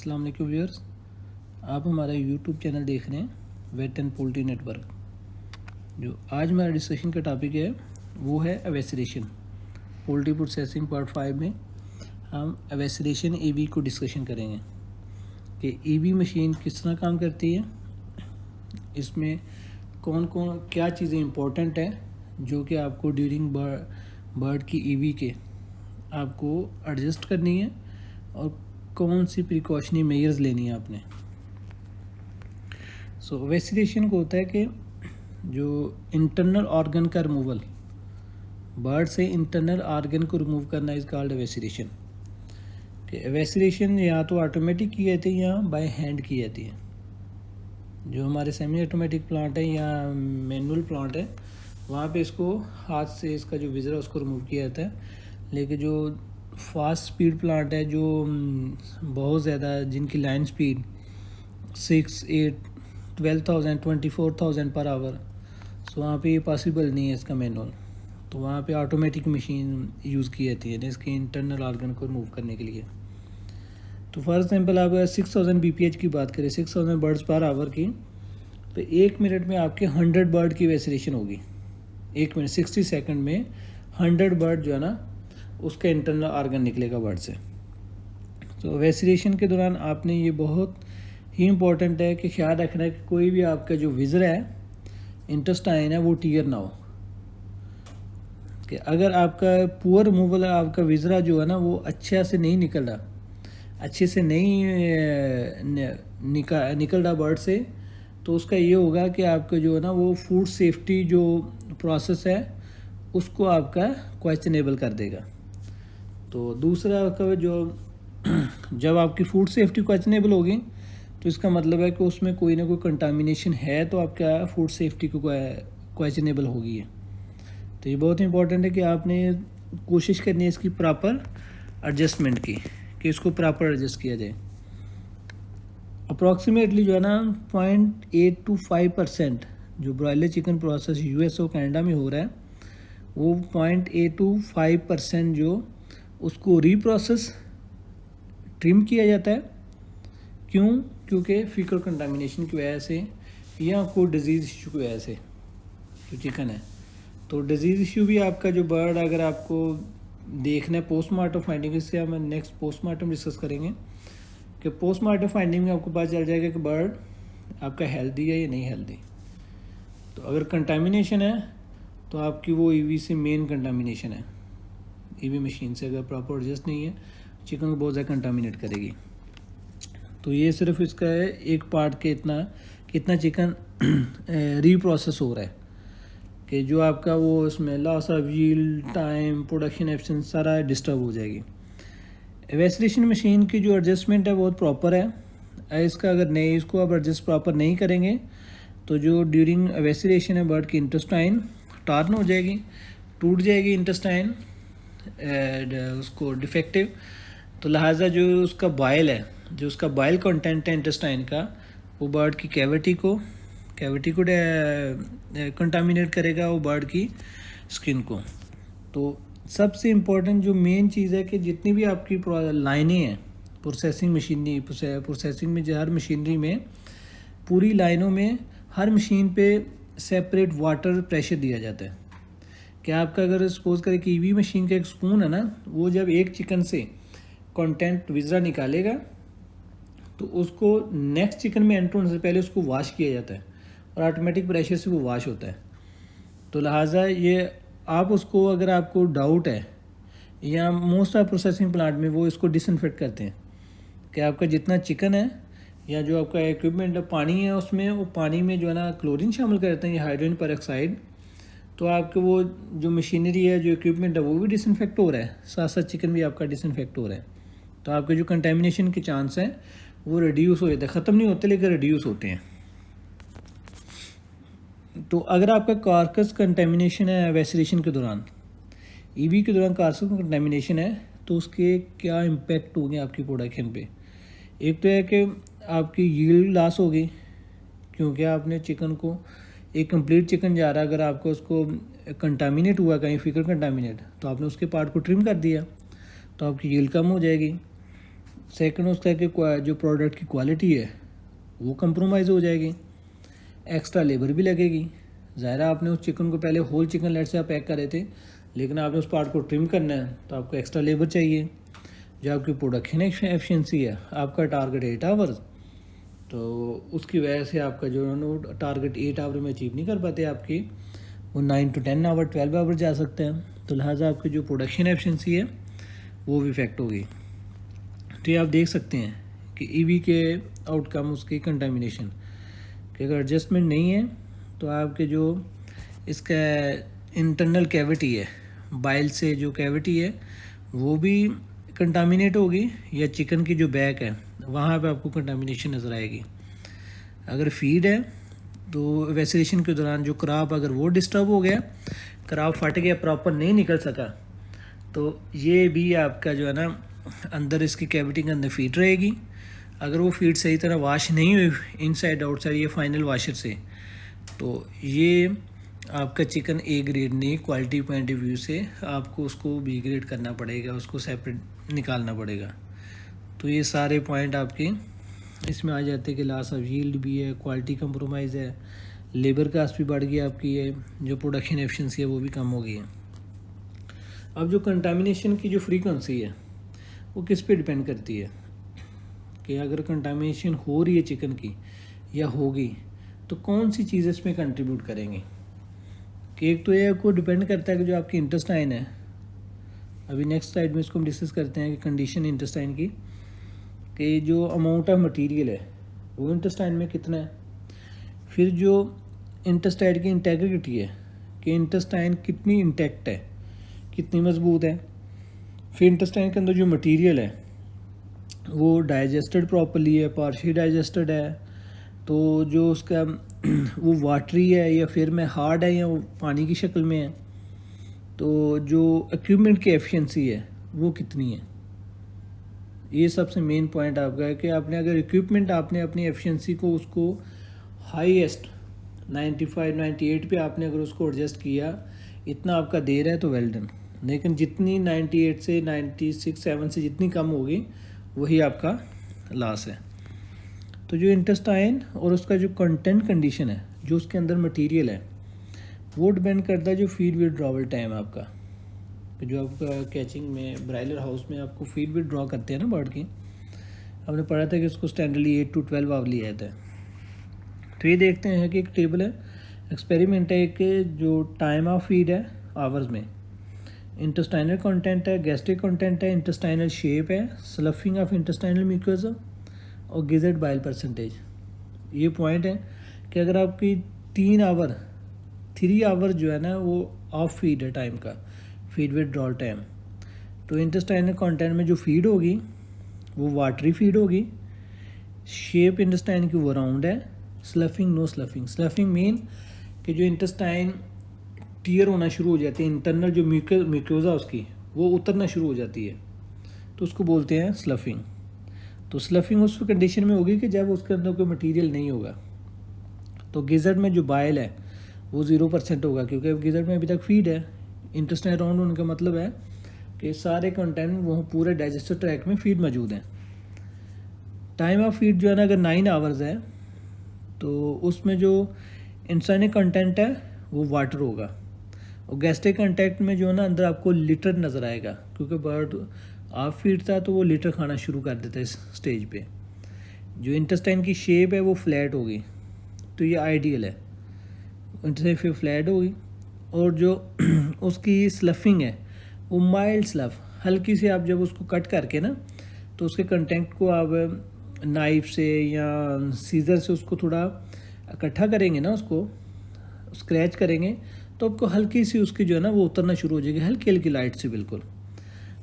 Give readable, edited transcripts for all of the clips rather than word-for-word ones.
अस्सलाम वालेकुम व्यूअर्स, आप हमारा यूट्यूब चैनल देख रहे हैं वेट एंड पोल्ट्री नेटवर्क। जो आज हमारा डिस्कशन का टॉपिक है वो है एवेसरेशन। पोल्ट्री प्रोसेसिंग पार्ट 5 में हम एवेसरेशन ईवी को डिस्कशन करेंगे कि ईवी मशीन किस तरह काम करती है, इसमें कौन कौन क्या चीज़ें इंपॉर्टेंट है जो कि आपको ड्यूरिंग बर्ड की ईवी के आपको एडजस्ट करनी है और कौन सी प्रिकॉशनरी मेजर्स लेनी है आपने। सो एवेसरेशन को होता है कि जो इंटरनल ऑर्गन का रिमूवल, बर्ड से इंटरनल ऑर्गन को रिमूव करना इज़ कॉल्ड एवेसरेशन। कि एवेसरेशन या तो ऑटोमेटिक की जाती है या बाय हैंड की जाती है। जो हमारे सेमी ऑटोमेटिक प्लांट है या मैनुअल प्लांट है वहाँ पे इसको हाथ से इसका जो विज़र है उसको रिमूव किया जाता है। लेकिन जो फास्ट स्पीड प्लांट है, जो बहुत ज़्यादा जिनकी लाइन स्पीड 6, 8, 12,000, 24,000 पर आवर, सो वहाँ पे ये पॉसिबल नहीं है इसका मैनुअल। तो वहाँ पे ऑटोमेटिक मशीन यूज़ की जाती है इसके इंटरनल ऑर्गन को रिमूव करने के लिए। तो फॉर एग्जांपल आप 6000 BPH की बात करें, 6000 बर्ड्स पर आवर की, तो 1 मिनट में आपके 100 बर्ड की वैक्सीनेशन होगी। 1 मिनट 60 सेकंड में 100 बर्ड जो है ना उसका इंटरनल ऑर्गन निकलेगा बर्ड से। तो वैक्सीनेशन के दौरान आपने ये बहुत ही इम्पोर्टेंट है कि ख्याल रखना है कि कोई भी आपका जो विज़र है, इंटेस्टाइन है, वो टीयर ना हो। कि अगर आपका पुअर रिमूवल है, आपका विज़रा जो है ना वो अच्छे से नहीं निकल रहा, अच्छे से नहीं निकल रहा बर्ड से, तो उसका ये होगा कि आपका जो है ना वो फूड सेफ्टी जो प्रोसेस है उसको आपका क्वेश्चनेबल कर देगा। तो दूसरा आपका जो जब आपकी फूड सेफ्टी क्वेश्चनेबल होगी तो इसका मतलब है कि उसमें कोई ना कोई कंटामिनेशन है, तो आपका फूड सेफ्टी को क्वेश्चनेबल होगी। तो ये बहुत इंपॉर्टेंट है कि आपने कोशिश करनी है इसकी प्रॉपर एडजस्टमेंट की, कि इसको प्रॉपर एडजस्ट किया जाए। अप्रॉक्सीमेटली जो है ना 0.8 to 5% जो ब्रॉयलर चिकन प्रोसेस US और कनाडा में हो रहा है, वो 0.8 to 5% जो उसको रीप्रोसेस ट्रिम किया जाता है। क्यों? क्योंकि फीकल कंटामिनेशन की वजह से या कोई डिज़ीज़ इशू की वजह से जो चिकन है। तो डिज़ीज़ इशू भी आपका जो बर्ड अगर आपको देखना है पोस्टमार्टम फाइंडिंग, इससे हम नेक्स्ट पोस्टमार्टम डिस्कस करेंगे कि पोस्टमार्टम फाइंडिंग में आपको पता चल जाएगा कि बर्ड आपका हेल्दी है या नहीं हेल्दी। तो अगर कंटामिनेशन है तो आपकी वो ईवी से मेन कंटामिनेशन है। ईवी मशीन से अगर प्रॉपर एडजस्ट नहीं है, चिकन को बहुत ज़्यादा कंटामिनेट करेगी। तो ये सिर्फ इसका है एक पार्ट के कितना चिकन रीप्रोसेस हो रहा है, कि जो आपका वो इसमें loss of yield, time, production efficiency सारा डिस्टर्ब हो जाएगी। एवेसरेशन मशीन की जो एडजस्टमेंट है बहुत प्रॉपर है। इसका अगर नहीं, इसको आप एडजस्ट प्रॉपर नहीं करेंगे तो जो ड्यूरिंग एवेसरेशन है बर्ड की इंटेस्टाइन टॉर्न हो जाएगी, टूट जाएगी इंटेस्टाइन, उसको डिफेक्टिव। तो लिहाजा जो उसका बाइल है, जो उसका बाइल कंटेंट है इंटेस्टाइन का, वो बर्ड की कैविटी को कंटामिनेट करेगा, वो बर्ड की स्किन को। तो सबसे इम्पोर्टेंट जो मेन चीज़ है कि जितनी भी आपकी लाइनें हैं प्रोसेसिंग में, जो हर मशीनरी में पूरी लाइनों में हर मशीन पे सेपरेट वाटर प्रेशर दिया जाता है। कि आपका अगर सपोज करें कि ईवी मशीन का एक स्पून है ना, वो जब एक चिकन से कंटेंट विज़रा निकालेगा तो उसको नेक्स्ट चिकन में एंटर होने से पहले उसको वॉश किया जाता है और ऑटोमेटिक प्रेशर से वो वॉश होता है। तो लिहाजा ये आप उसको, अगर आपको डाउट है, या मोस्ट ऑफ प्रोसेसिंग प्लांट में वो इसको डिसइंफेक्ट करते हैं कि आपका जितना चिकन है या जो आपका इक्विपमेंट है, पानी है उसमें, वो पानी में जो है ना क्लोरीन शामिल करते हैं या हाइड्रोजन पेरोक्साइड। तो आपके वो जो मशीनरी है, जो इक्विपमेंट है, वो भी डिसइंफेक्ट हो रहा है, साथ साथ चिकन भी आपका डिसइंफेक्ट हो रहा है। तो आपके जो कंटेमिनेशन के चांस हैं वो रिड्यूस हो जाते हैं, ख़त्म नहीं होते लेकिन रिड्यूस होते हैं। तो अगर आपका कार्कस कंटेमिनेशन है एवेसरेशन के दौरान, ईवी के दौरान कार्कस कंटेमिनेशन है, तो उसके क्या इम्पेक्ट होंगे आपकी प्रोडक्शन पे। एक तो है कि आपकी यील्ड लॉस होगी, क्योंकि आपने चिकन को, एक कंप्लीट चिकन जा रहा है, अगर आपको उसको कंटामिनेट हुआ कहीं फीकल कंटामिनेट, तो आपने उसके पार्ट को ट्रिम कर दिया तो आपकी यील्ड कम हो जाएगी। सेकंड उसका कि जो प्रोडक्ट की क्वालिटी है वो कंप्रोमाइज़ हो जाएगी, एक्स्ट्रा लेबर भी लगेगी। ज़ाहिर है आपने उस चिकन को पहले होल चिकन लेट से आप पैक कर रहे थे, लेकिन आपने उस पार्ट को ट्रिम करना है तो आपको एक्स्ट्रा लेबर चाहिए। जो आपकी प्रोडक्शन एफिशिएंसी है, आपका टारगेट 8 आवर्स, तो उसकी वजह से आपका जो है ना टारगेट 8 आवर में अचीव नहीं कर पाते आपकी, वो 9 to 10 आवर 12 आवर जा सकते हैं। तो लिहाजा आपकी जो प्रोडक्शन एफिशिएंसी है वो भी इफेक्ट होगी। तो ये आप देख सकते हैं कि ईवी के आउटकम उसकी कंटामिनेशन कि अगर एडजस्टमेंट नहीं है तो आपके जो इसका इंटरनल कैविटी है, बाइल से जो कैविटी है वो भी कंटामिनेट होगी, या चिकन की जो बैक है वहाँ पे आपको कंटामिनेशन नज़र आएगी। अगर फीड है तो वैक्सीनेशन के दौरान जो क्रॉप अगर वो डिस्टर्ब हो गया, क्रॉप फट गया, प्रॉपर नहीं निकल सका, तो ये भी आपका जो है ना अंदर इसकी कैविटी के अंदर फीड रहेगी। अगर वो फीड सही तरह वाश नहीं हुई इनसाइड आउटसाइड ये फाइनल वाशर से, तो ये आपका चिकन ए ग्रेड नहीं, क्वालिटी पॉइंट ऑफ व्यू से आपको उसको बी ग्रेड करना पड़ेगा, उसको सेपरेट निकालना पड़ेगा। तो ये सारे पॉइंट आपके इसमें आ जाते हैं कि लॉस ऑफ यील्ड भी है, क्वालिटी कंप्रोमाइज़ है, लेबर कास्ट भी बढ़ गई आपकी है, जो प्रोडक्शन एफिशिएंसी है वो भी कम हो गई है। अब जो कंटामिनेशन की जो फ्रीक्वेंसी है वो किस पे डिपेंड करती है कि अगर कंटामिनेशन हो रही है चिकन की या होगी तो कौन सी चीज़ इसमें कंट्रीब्यूट करेंगी। कि एक तो ये आपको डिपेंड करता है कि जो आपकी इंटेस्टाइन है, अभी नेक्स्ट स्लाइड में इसको हम डिस्कस करते हैं कि कंडीशन इंटेस्टाइन की, कि जो अमाउंट ऑफ मटेरियल है वो इंटेस्टाइन में कितना है, फिर जो इंटेस्टाइन की इंटेग्रिटी है कि इंटेस्टाइन कितनी इंटैक्ट है, कितनी मजबूत है, फिर इंटेस्टाइन के अंदर जो मटेरियल है वो डाइजेस्टेड प्रॉपर्ली है, पार्शियली डाइजेस्टेड है, तो जो उसका वो वाटरी है या फिर में हार्ड है या वो पानी की शक्ल में है, तो जो इक्विपमेंट की एफिशिएंसी है वो कितनी है। ये सबसे मेन पॉइंट आपका है कि आपने अगर इक्विपमेंट आपने अपनी एफिशिएंसी को उसको हाईएस्ट 95-98 पे आपने अगर उसको एडजस्ट किया, इतना आपका दे रहा है तो वेल डन। लेकिन जितनी 98 से 96-7 से जितनी कम होगी वही आपका लॉस है। तो जो इंटेस्टाइन और उसका जो कंटेंट कंडीशन है, जो उसके अंदर मटेरियल है, वो डिपेंड करता है जो फीड विड्रॉवल टाइम है आपका। जो आपका कैचिंग में ब्रायलर हाउस में आपको फीड विड्रॉ करते हैं ना बर्ड की, हमने पढ़ा था कि उसको स्टैंडर्डली 8 to 12 आवर लिया जाता है। तो ये देखते हैं कि एक टेबल है, एक्सपेरिमेंट है, एक जो टाइम ऑफ फीड है आवर्स में, इंटेस्टाइनल कंटेंट है, गैस्ट्रिक कंटेंट है, इंटेस्टाइनल शेप है, स्लफिंग ऑफ इंटेस्टाइनल म्यूकोसा और गिजर्ड बाइल परसेंटेज। ये पॉइंट है कि अगर आपकी 3 आवर जो है ना वो ऑफ फीड है टाइम का, फीड विड्रॉल टाइम, तो इंटेस्टाइनल कंटेंट में जो फीड होगी वो वाटरी फीड होगी, शेप इंटेस्टाइन की वो राउंड है, sloughing no sloughing. Sloughing mean कि जो इंटेस्टाइन टीयर होना शुरू हो जाती है, इंटरनल जो म्यूकोसा उसकी वो उतरना शुरू हो जाती है, तो उसको बोलते हैं स्लफिंग। तो स्लफिंग उस कंडीशन में होगी कि जब उसके अंदर कोई मटेरियल नहीं होगा। तो गिजर्ड में जो बाइल है वो 0% होगा, क्योंकि गिजर्ड में अभी तक फीड है। इंटेस्टाइन राउंड होने का मतलब है कि सारे कंटेंट वो पूरे डाइजेस्टिव ट्रैक्ट में फीड मौजूद है। टाइम ऑफ फीड जो है ना अगर 9 आवर्स है तो उसमें जो इंटेस्टाइनल कंटेंट है वो वाटर होगा, और गैस्ट्रिक कंटेंट में जो है ना अंदर आपको लिटर नज़र आएगा, क्योंकि बर्ड ऑफ फीड था तो वो लिटर खाना शुरू कर देता है इस स्टेज पे। जो इंटेस्टाइन की शेप है वो फ्लैट होगी, तो ये आइडियल है, इंटेस्टाइन फिर फ्लैट होगी। और जो उसकी स्लफिंग है वो माइल्ड स्लफ, हल्की से आप जब उसको कट करके ना तो उसके कंटेंट को आप नाइफ से या सीजर से उसको थोड़ा इकट्ठा करेंगे ना, उसको स्क्रैच करेंगे, तो आपको हल्की सी उसकी जो है ना वो उतरना शुरू हो जाएगी, हल्की हल्की लाइट से बिल्कुल।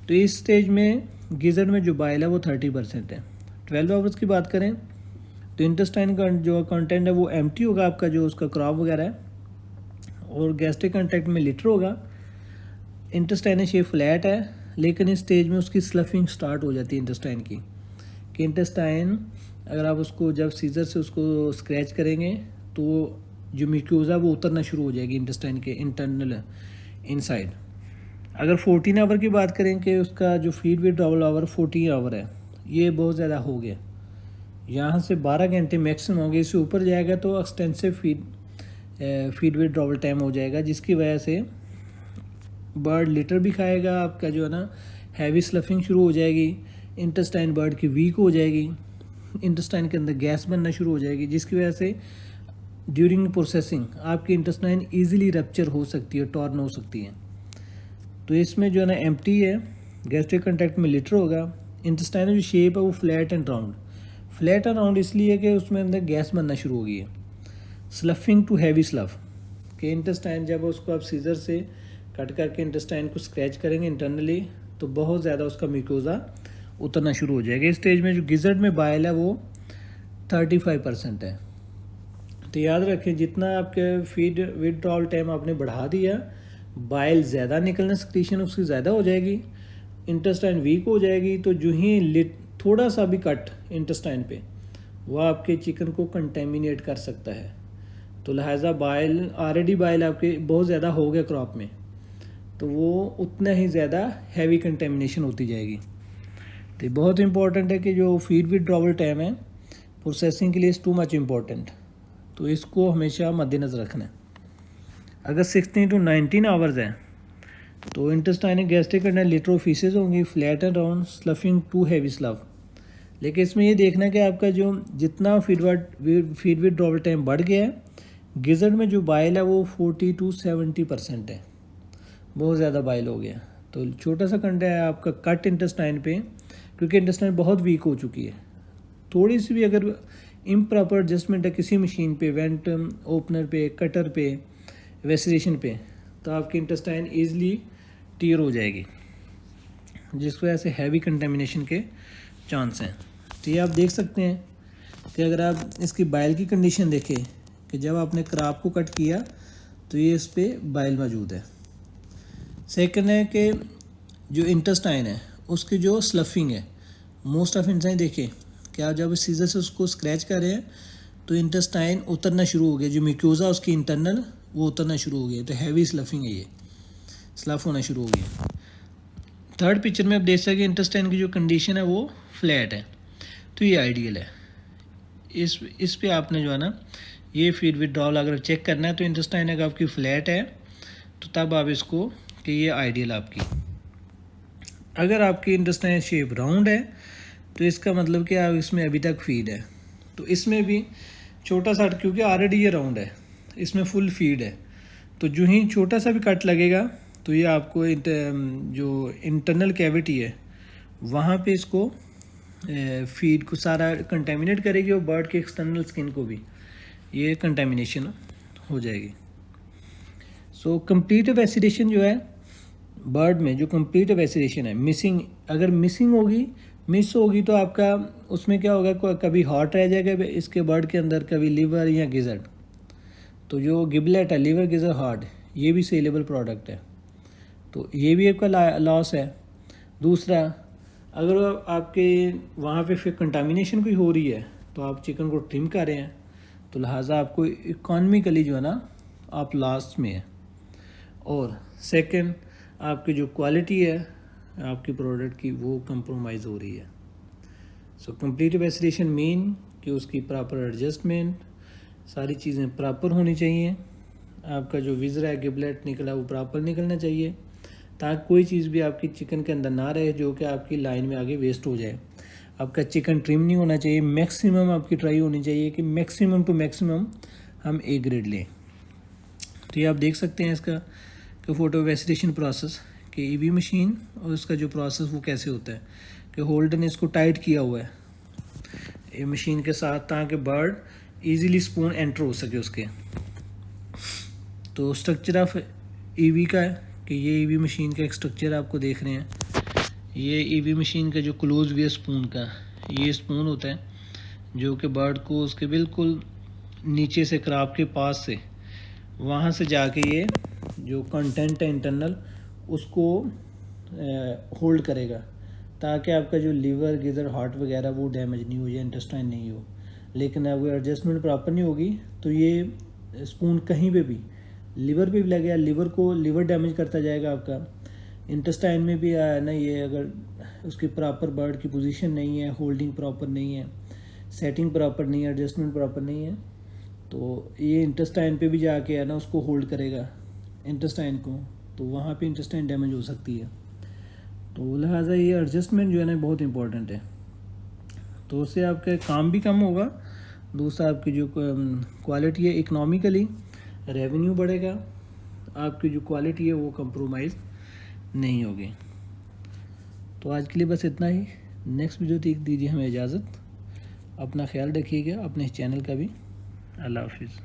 तो इस स्टेज में गिजर्ड में जो बाइल है वो 30% है। 12 आवर्स की बात करें तो इंटेस्टाइन का जो कंटेंट है वो एम्प्टी होगा आपका, जो उसका क्रॉप वगैरह है, और गैस्ट्रिक कंटेंट में लिटर होगा। इंटेस्टाइन शेप फ्लैट है, लेकिन इस स्टेज में उसकी स्लफिंग स्टार्ट हो जाती है इंटेस्टाइन की, कि इंटेस्टाइन अगर आप उसको जब सीजर से उसको स्क्रैच करेंगे तो जो म्यूकोसा वो उतरना शुरू हो जाएगी इंटेस्टाइन के इंटरनल इनसाइड। अगर 14 आवर की बात करें कि उसका जो फीड विड्रॉवल आवर 14 आवर है, ये बहुत ज़्यादा हो गया, यहाँ से 12 घंटे मैक्सिमम हो गए, इससे ऊपर जाएगा तो एक्सटेंसिव फीड विड्रॉवल टाइम हो जाएगा, जिसकी वजह से बर्ड लिटर भी खाएगा, आपका जो है ना हैवी स्लफिंग शुरू हो जाएगी, इंटेस्टाइन बर्ड की वीक हो जाएगी, इंटेस्टाइन के अंदर गैस बनना शुरू हो जाएगी, जिसकी वजह से ड्यूरिंग प्रोसेसिंग आपकी इंटेस्टाइन ईजिली रप्चर हो सकती है, टॉर्न हो सकती है। तो इसमें जो है ना एम्प्टी है, गैस्ट्रिक कंटैक्ट में लिटर होगा, इंटेस्टाइन जो शेप है वो flat and round, flat and round इसलिए कि उसमें अंदर गैस बनना शुरू हो गई है। स्लफिंग टू हैवी स्लफ के इंटेस्टाइन जब उसको आप सीजर से कट करके इंटेस्टाइन को स्क्रैच करेंगे इंटरनली तो बहुत ज़्यादा उसका म्यूकोजा उतरना शुरू हो जाएगा। इस स्टेज में जो गिजर्ड में बाइल है वो 35% है। तो याद रखें जितना आपके फीड विड्रॉल टाइम आपने बढ़ा दिया, बाइल ज़्यादा निकलना, सक्रीशन उसकी ज़्यादा हो जाएगी, इंटेस्टाइन वीक हो जाएगी, तो जो ही थोड़ा सा भी कट इंटेस्टाइन पे वो आपके चिकन को कंटेमिनेट कर सकता है। तो लिहाजा बाइल ऑलरेडी बाइल आपके बहुत ज़्यादा हो गया क्रॉप में, तो वो उतना ही ज़्यादा हैवी कंटेमिनेशन होती जाएगी। तो बहुत इंपॉर्टेंट है कि जो फीड विड्रॉवल टाइम है प्रोसेसिंग के लिए इज़ टू मच इम्पॉर्टेंट, तो इसको हमेशा मद्देनज़र रखना है। अगर 16 to 19 आवर्स है तो इंटेस्टाइन गैस्ट्रिक एंड लिट्रोफिसेस होंगी, flat and round, sloughing to heavy slough. लेकिन इसमें ये देखना कि आपका जो जितना फीड विड्रॉवल टाइम बढ़ गया है, गिजर्ड में जो बाइल है वो 40 to 70% है, बहुत ज़्यादा बाइल हो गया। तो छोटा सा कंडा है आपका कट इंटेस्टाइन पे, क्योंकि इंटेस्टाइन बहुत वीक हो चुकी है, थोड़ी सी भी अगर इम्प्रॉपर एडजस्टमेंट है किसी मशीन पे, वेंट ओपनर पे, कटर पे, वेसरेशन पे, तो आपकी इंटेस्टाइन ईजिली टीयर हो जाएगी, जिस वजह से हैवी कंटेमिनेशन के चांस हैं। तो ये आप देख सकते हैं कि अगर आप इसकी बाइल की कंडीशन देखें कि जब आपने क्रॉप को कट किया तो ये इस पर बाइल मौजूद है। सेकंड है कि जो इंटेस्टाइन है उसकी जो स्लफिंग है, मोस्ट ऑफ इंटेस्टाइन देखें कि आप जब सीजर से उसको स्क्रैच कर रहे हैं तो इंटेस्टाइन उतरना शुरू हो गया, जो म्यूकोजा उसकी इंटरनल वो उतरना शुरू हो गया, तो हैवी स्लफिंग है, ये स्लफ होना शुरू हो गया। थर्ड पिक्चर में आप देख सकते हैं इंटेस्टाइन की जो कंडीशन है वो फ्लैट है, तो ये आइडियल है। इस पे आपने जो है ना ये फीड विड्रॉल अगर चेक करना है तो इंटेस्टाइन अगर आपकी फ्लैट है तो तब आप इसको कि ये आइडियल आपकी। अगर आपकी इंटेस्टाइन शेप राउंड है तो इसका मतलब कि आप इसमें अभी तक फीड है, तो इसमें भी छोटा सा, क्योंकि ऑलरेडी ये राउंड है, इसमें फुल फीड है, तो जो ही छोटा सा भी कट लगेगा तो ये आपको जो इंटरनल कैविटी है वहाँ पे इसको फीड को सारा कंटेमिनेट करेगी और बर्ड के एक्सटर्नल स्किन को भी ये कंटेमिनेशन हो जाएगी। सो कंप्लीट वैक्सीनेशन जो है बर्ड में, जो कंप्लीट वैक्सीनेशन है, मिसिंग अगर मिसिंग होगी, मिस होगी तो आपका उसमें क्या होगा, कभी हार्ट रह जाएगा इसके बर्ड के अंदर, कभी लिवर या गिजर्ड। तो जो गिबलेट है, लिवर गिजर हार्ट, ये भी सेलेबल प्रोडक्ट है, तो ये भी आपका लॉस है। दूसरा, अगर आपके वहाँ पे फिर कंटामिनेशन कोई हो रही है तो आप चिकन को ट्रिम कर रहे हैं, तो लिहाजा आपको इकॉनमिकली जो है ना आप लॉस में है। और सेकंड, आपकी जो क्वालिटी है आपकी प्रोडक्ट की वो कंप्रोमाइज़ हो रही है। सो कंप्लीट वैक्सीनेशन मीन कि उसकी प्रॉपर एडजस्टमेंट, सारी चीज़ें प्रॉपर होनी चाहिए, आपका जो विज़र है गिबलेट निकला वो प्रॉपर निकलना चाहिए, ताकि कोई चीज़ भी आपकी चिकन के अंदर ना रहे जो कि आपकी लाइन में आगे वेस्ट हो जाए। आपका चिकन ट्रिम नहीं होना चाहिए, मैक्सिमम आपकी ट्राई होनी चाहिए कि मैक्सिमम टू मैक्सिमम हम ए ग्रेड लें। तो ये आप देख सकते हैं इसका कि फ़ोटो वैक्सीनेशन प्रोसेस कि ईवी मशीन और उसका जो प्रोसेस वो कैसे होता है, कि होल्डर ने इसको टाइट किया हुआ है ये मशीन के साथ, ताकि बर्ड इजीली स्पून एंटर हो सके उसके। तो स्ट्रक्चर ऑफ ईवी का है कि ये ईवी मशीन का एक स्ट्रक्चर आपको देख रहे हैं, ये ईवी मशीन का जो क्लोज वे स्पून का, ये स्पून होता है जो कि बर्ड को उसके बिल्कुल नीचे से क्रॉप के पास से वहाँ से जाके ये जो कंटेंट है इंटरनल उसको होल्ड करेगा, ताकि आपका जो लिवर गिजर हार्ट वगैरह वो डैमेज नहीं हो या इंटेस्टाइन नहीं हो। लेकिन अगर एडजस्टमेंट प्रॉपर नहीं होगी तो ये स्पून कहीं पे भी लिवर पे भी लगेगा, लिवर डैमेज करता जाएगा आपका, इंटेस्टाइन में भी आया ना ये, अगर उसकी प्रॉपर बर्ड की पोजीशन नहीं है, होल्डिंग प्रॉपर नहीं है, सेटिंग प्रॉपर नहीं है, एडजस्टमेंट प्रॉपर नहीं है, तो ये इंटेस्टाइन पे भी जाके है ना उसको होल्ड करेगा इंटेस्टाइन को, तो वहाँ पे इंटेस्टाइन डैमेज हो सकती है। तो लिहाजा ये एडजस्टमेंट जो है ना बहुत इंपॉर्टेंट है। तो उससे आपका काम भी कम होगा, दूसरा आपकी जो क्वालिटी है इकोनॉमिकली रेवेन्यू बढ़ेगा, आपकी जो क्वालिटी है वो कंप्रोमाइज़ नहीं होगी। तो आज के लिए बस इतना ही। नेक्स्ट वीडियो तक दीजिए हमें इजाज़त। अपना ख्याल रखिएगा, अपने चैनल का भी। अल्लाह हाफिज़।